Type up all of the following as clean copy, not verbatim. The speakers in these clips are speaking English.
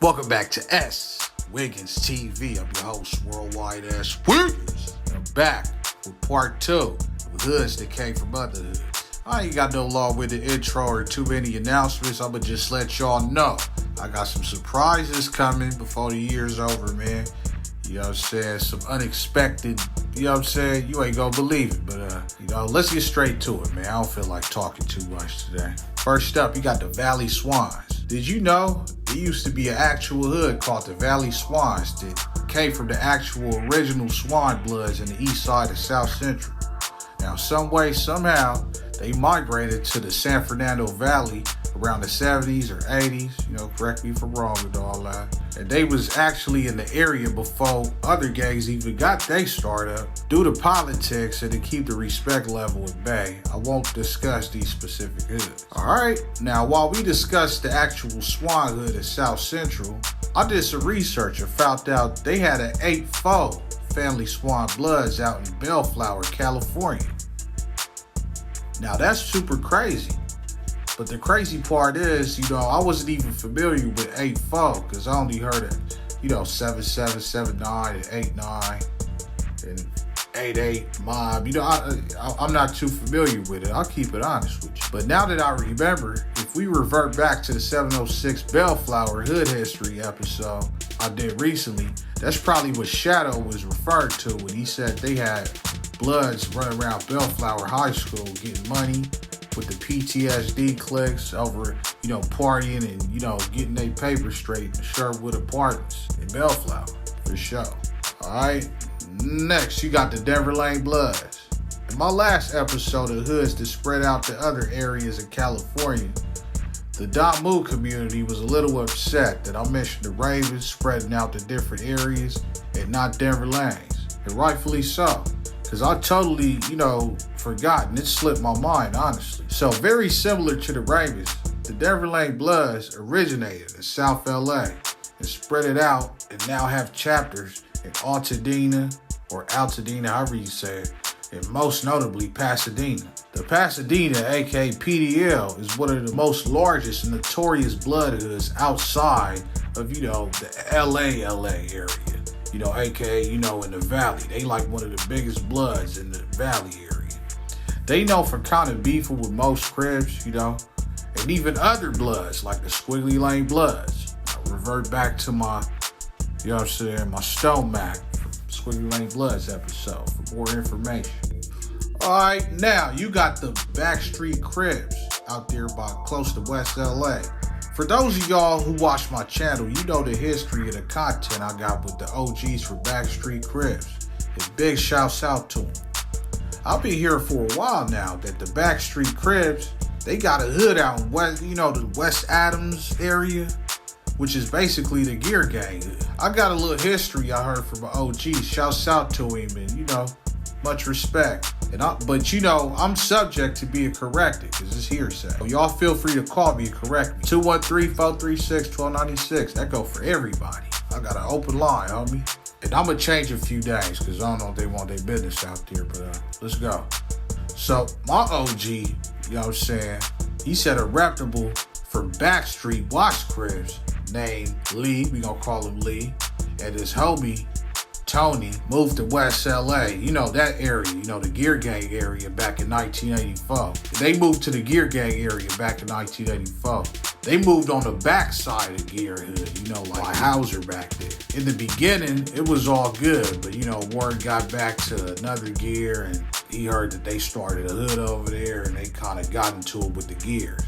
Welcome back to S.WigginsTV. I'm your host, Worldwide S.Wiggins. I'm back with part 2 of hoods that came from other hoods. I ain't got no long-winded intro or too many announcements. I'ma just let y'all know I got some surprises coming before the year's over, man. You know what I'm saying? Some unexpected, you know what I'm saying? You ain't gonna believe it, but let's get straight to it, man. I don't feel like talking too much today. First up, you got the Valley Swans. Did you know there used to be an actual hood called the Valley Swans that came from the actual original Swan Bloods in the east side of South Central? Now, some way, somehow, they migrated to the San Fernando Valley around the 70s or 80s, correct me if I'm wrong with all that. And they was actually in the area before other gangs even got they start up. Due to politics and to keep the respect level at bay, I won't discuss these specific hoods. Alright, now while we discuss the actual Swan hood in South Central, I did some research and found out they had an 8-fold family Swan Bloods out in Bellflower, California. Now that's super crazy. But the crazy part is, I wasn't even familiar with 8-4 because I only heard it, 7-7, 7-9, and 8-9, and 8-8 mob. I'm not too familiar with it. I'll keep it honest with you. But now that I remember, if we revert back to the 706 Bellflower Hood History episode I did recently, that's probably what Shadow was referred to when he said they had Bloods running around Bellflower High School getting money with the PTSD cliques over, partying and, getting their paper straight in Sherwood Apartments in Bellflower, for sure. All right, next, you got the Denver Lane Bloods. In my last episode of hoods that spread out to other areas in California, the Damu community was a little upset that I mentioned the Ravens spreading out to different areas and not Denver Lanes, and rightfully so. Because I totally, forgotten. It slipped my mind, honestly. So very similar to the Ravens, the Denver Lane Bloods originated in South LA and spread it out and now have chapters in Altadena or Altadena, however you say it, and most notably Pasadena. The Pasadena, aka PDL, is one of the most largest and notorious blood hoods outside of, the LA area. AKA, in the Valley. They like one of the biggest bloods in the Valley area. They know for kind of beefing with most Cribs, and even other bloods like the Squiggly Lane Bloods. I revert back to my, my Stone Mac from Squiggly Lane Bloods episode for more information. Alright, now you got the Backstreet Cribs out there by close to West LA. For those of y'all who watch my channel, you know the history of the content I got with the OGs for Backstreet Cribs. And big shouts out to them. I've been here for a while now that the Backstreet Cribs, they got a hood out in West, the West Adams area, which is basically the Gear Gang hood. I got a little history I heard from my OGs. Shouts out to him and, much respect. But I'm subject to being corrected because it's hearsay. So y'all feel free to call me and correct me. 213-436-1296. That go for everybody. I got an open line, homie. And I'm going to change a few days because I don't know if they want their business out there, but let's go. So my OG, he said a reputable for Backstreet Watch Cribs named Lee, we going to call him Lee, and his homie, Tony, moved to West LA, that area, the Gear Gang area back in 1984. They moved to the Gear Gang area back in 1984. They moved on the backside of Gear Hood, like Hauser back there. In the beginning, it was all good, but, word got back to another Gear and he heard that they started a hood over there and they kind of got into it with the Gears,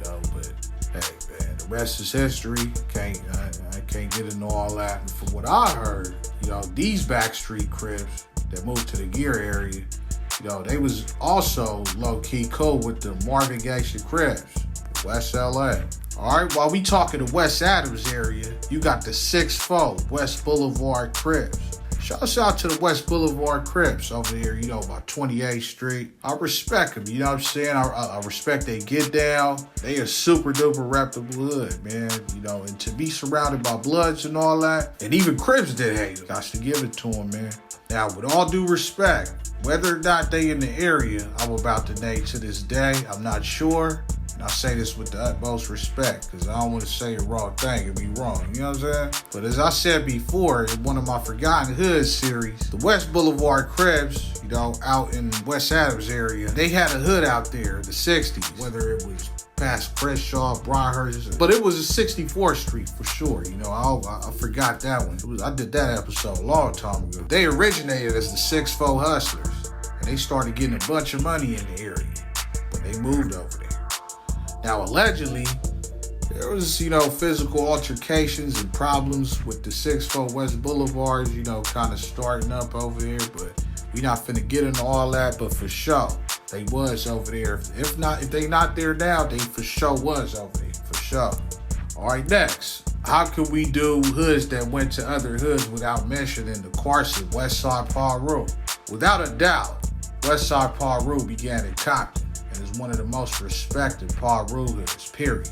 but hey, man, the rest is history. I can't get into all that. And from what I heard, these Backstreet Cribs that moved to the Gear area, they was also low-key cool with the Marvin Gaye Cribs, West LA. Alright, while we talking the West Adams area, you got the 6-4 West Boulevard Cribs. Shouts out to the West Boulevard Crips over here, by 28th Street. I respect them, I respect they get down. They a super duper reputable hood, man. And to be surrounded by Bloods and all that, and even Crips did hate them. Got to give it to them, man. Now, with all due respect, whether or not they in the area I'm about to name to this day, I'm not sure. I say this with the utmost respect, because I don't want to say the wrong thing and be wrong, you know what I'm saying? But as I said before, in one of my Forgotten Hoods series, the West Boulevard Cribs, you know, out in West Adams area, they had a hood out there in the 60s, whether it was past Crenshaw, Broadhurst, but it was a 64th Street for sure, you know, I forgot that one. I did that episode a long time ago. They originated as the 6'4" Hustlers, and they started getting a bunch of money in the area when they moved over there. Now, allegedly, there was, you know, physical altercations and problems with the 6'4" West Boulevard, you know, kind of starting up over there, but we not finna get into all that, but for sure, they was over there. If they not there now, they for sure was over there, for sure. All right, next. How could we do hoods that went to other hoods without mentioning the Carson, Westside Paru? Without a doubt, Westside Paru began in Compton and is one of the most respected Paru hoods, period.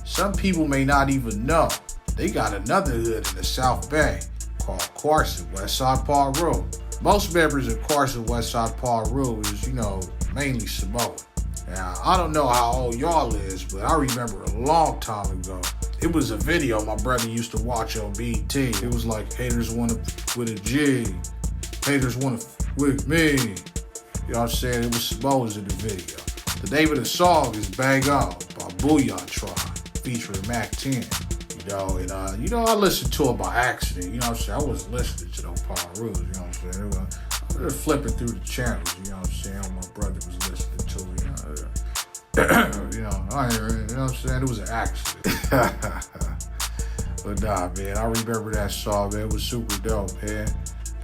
Some people may not even know they got another hood in the South Bay called Carson, Westside Paru. Most members of Carson, Westside Paru is, you know, mainly Samoan. Now, I don't know how old y'all is, but I remember a long time ago, it was a video my brother used to watch on BT. It was like, haters want to with a G, haters want to with me. You know what I'm saying? It was Samoans in the video. The name of the song is Bang On by Booyah Tribe, featuring Mac 10. You know, and you know, I listened to it by accident. You know what I'm saying? I wasn't listening to those Parus, you know what I'm saying? I was flipping through the channels, you know what I'm saying? My brother was listening to it, you know. You know what I'm saying? It was an accident. But nah, man, I remember that song, man. It was super dope, man.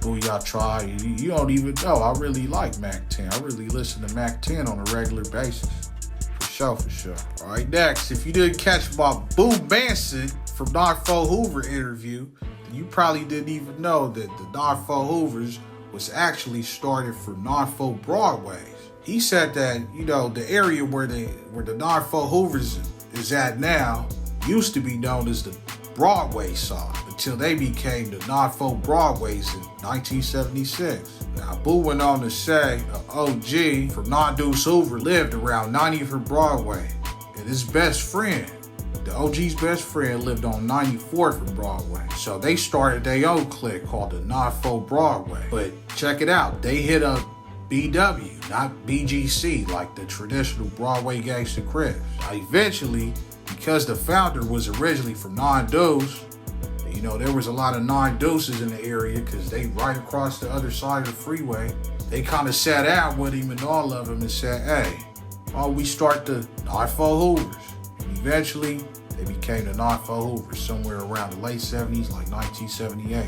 Booyah Tribe. You don't even know. I really like Mac 10. I really listen to Mac 10 on a regular basis. For sure. All right, next. If you didn't catch my Boo Manson from Narfo Hoover interview, then you probably didn't even know that the Narfo Hoovers was actually started from Narfo Broadways. He said that, you know, the area where the Narfo Hoovers is at now used to be known as the Broadway side until they became the Narfo Broadways in 1976. Now, Boo went on to say OG from Non-Deuce Hoover lived around 90th and Broadway, and his best friend, the OG's best friend, lived on 94th and Broadway. So they started their own clique called the Narfo Broadway. But check it out, they hit up BW, not BGC, like the traditional Broadway gangster Crips. Now, eventually, because the founder was originally from Non-Deuce, you know, there was a lot of Non-Deuces in the area because they right across the other side of the freeway. They kind of sat down with him and all of them and said, hey, why don't we start the Narfo Hoovers? And eventually, they became the Narfo Hoovers somewhere around the late 70s, like 1978,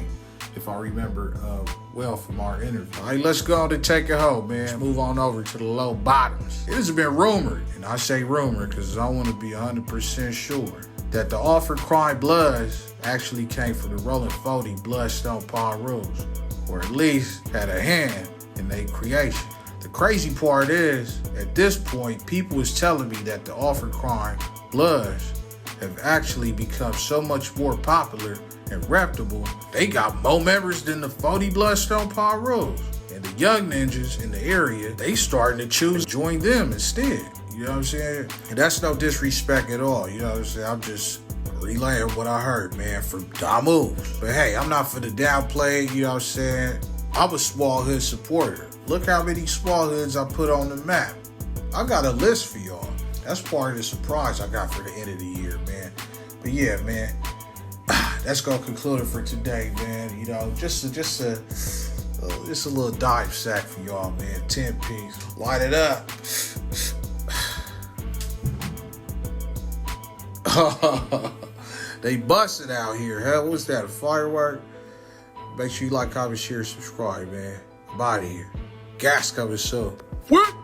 if I remember well from our interview. All right, let's go on to take it home, man. Let's move on over to the low bottoms. It has been rumored, and I say rumored because I want to be 100% sure, that the Offered Crime Bloods actually came from the Rolling 40 Bloodstone Parus, or at least had a hand in their creation. The crazy part is, at this point, people is telling me that the Offered Crime Bloods have actually become so much more popular and reputable. They got more members than the 40 Bloodstone Parus. And the young ninjas in the area, they starting to choose to join them instead. You know what I'm saying? And that's no disrespect at all. You know what I'm saying? I'm just relaying what I heard, man, from Damu. But hey, I'm not for the downplay, you know what I'm saying? I'm a small hood supporter. Look how many small hoods I put on the map. I got a list for y'all. That's part of the surprise I got for the end of the year, man. But yeah, man, that's gonna conclude it for today, man. You know, just a little dive sack for y'all, man. 10 piece. Light it up. They busted out here. Hell, what's that? A firework? Make sure you like, comment, share, subscribe, man. I'm out of here. Gas coming soon. What?